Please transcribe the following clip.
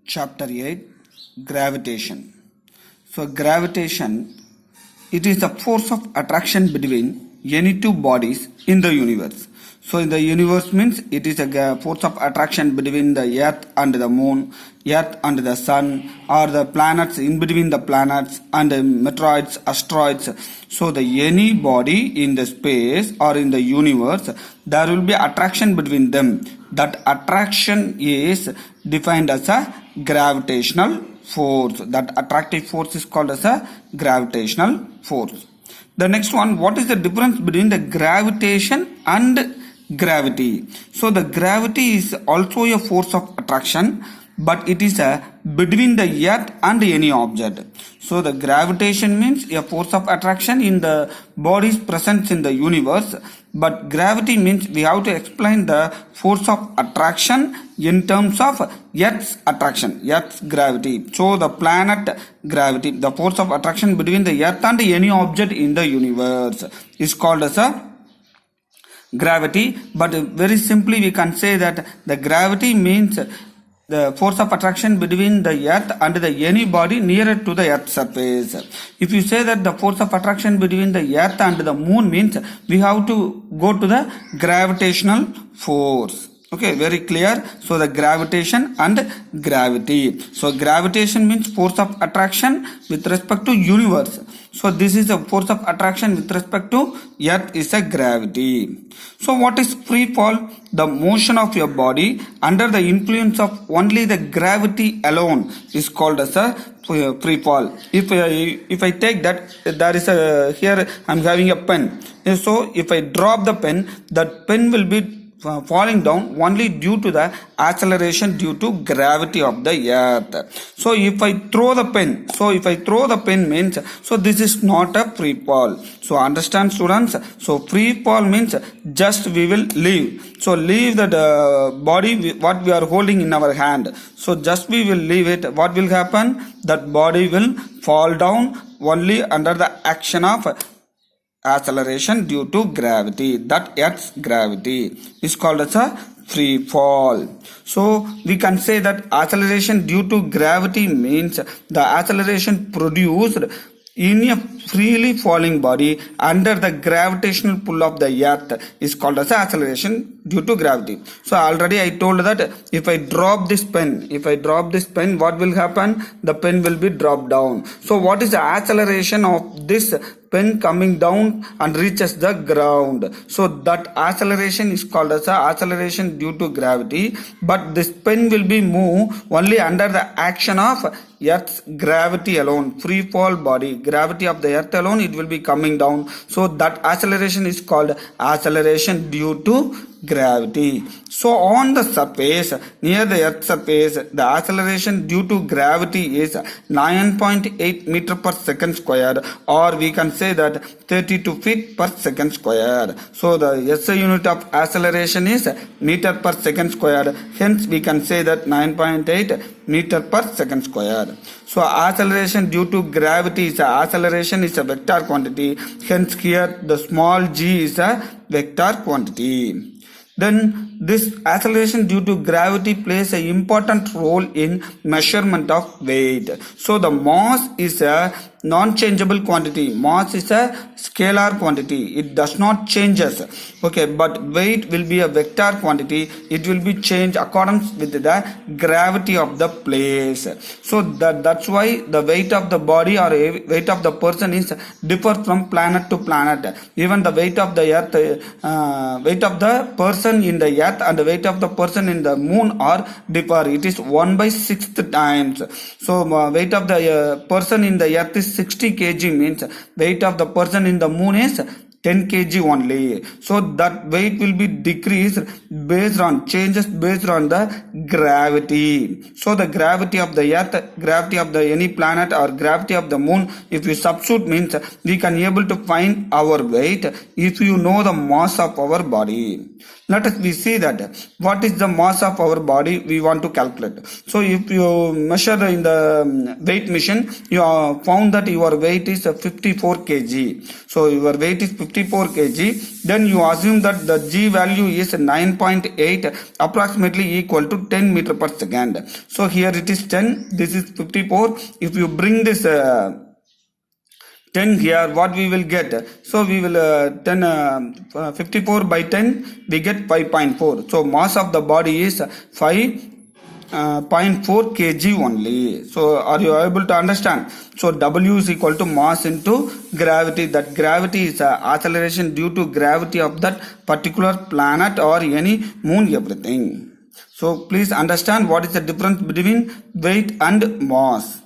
Chapter 8 Gravitation. So, gravitation, it is the force of attraction between any two bodies in the universe. So, in the universe means it is a force of attraction between the earth and the moon, earth and the sun, or the planets, in between the planets and the meteoroids, asteroids. So, the any body in the space or in the universe, there will be attraction between them. That attraction is defined as a gravitational force. That attractive force is called as a gravitational force. The next one, what is the difference between the gravitation and gravity? So the gravity is also a force of attraction, but it is between the earth and any object. So the gravitation means a force of attraction in the body's presence in the universe, but gravity means we have to explain the force of attraction in terms of Earth's attraction, Earth's gravity. So the planet gravity, the force of attraction between the earth and any object in the universe, is called as a gravity. But very simply we can say that the gravity means the force of attraction between the earth and the any body nearer to the earth's surface. If you say that the force of attraction between the earth and the moon means we have to go to the gravitational force. Okay, very clear. So the gravitation and gravity. So gravitation means force of attraction with respect to universe. So this is a force of attraction with respect to earth is a gravity. So what is free fall? The motion of your body under the influence of only the gravity alone is called as a free fall. If I take that there is a, here I am having a pen. So if I drop the pen, that pen will be falling down only due to the acceleration due to gravity of the earth. So if I throw the pen, means, so this is not a free fall. So understand, students? So free fall means just we will leave. So leave that body what we are holding in our hand. So just we will leave it. What will happen? That body will fall down only under the action of acceleration due to gravity. That Earth's gravity is called as a free fall. So we can say that acceleration due to gravity means the acceleration produced in a freely falling body under the gravitational pull of the earth is called as acceleration due to gravity. So already I told that if I drop this pen, what will happen? The pen will be dropped down. So what is the acceleration of this pen coming down and reaches the ground? So that acceleration is called as acceleration due to gravity, but this pen will be moved only under the action of Earth's gravity alone. Free fall body, gravity of the earth alone, it will be coming down. So that acceleration is called acceleration due to gravity. So on the surface, near the earth's surface, the acceleration due to gravity is 9.8 meter per second square, or we can say that 32 feet per second square. So the SI unit of acceleration is meter per second square. Hence we can say that 9.8 meter per second square. So acceleration due to gravity is acceleration is a vector quantity. Hence here the small g is a vector quantity. Then this acceleration due to gravity plays an important role in measurement of weight. So the mass is a non-changeable quantity. Mass is a scalar quantity. It does not change. Okay, but weight will be a vector quantity. It will be changed accordance with the gravity of the place. So that's why the weight of the body or weight of the person is differ from planet to planet. Even the weight of the earth, weight of the person in the earth and the weight of the person in the moon are differ. It is 1/6 times. So weight of the person in the earth is 60 kg, means weight of the person in the moon is 10 kg only. So that weight will be decreased based on changes based on the gravity. So the gravity of the earth, gravity of the any planet or gravity of the moon, if you substitute means we can able to find our weight if you know the mass of our body. Let us we see that what is the mass of our body we want to calculate. So if you measure in the weight machine, you found that your weight is 54 kg. So your weight is 54 kg. Then you assume that the G value is 9. 9.8 approximately equal to 10 meter per second. So here it is 10, this is 54. If you bring this 10 here, what we will get? So we will 54 by 10, we get 5.4. So mass of the body is 5.4 kg only. So are you able to understand? So W is equal to mass into gravity. That gravity is acceleration due to gravity of that particular planet or any moon, everything. So please understand what is the difference between weight and mass.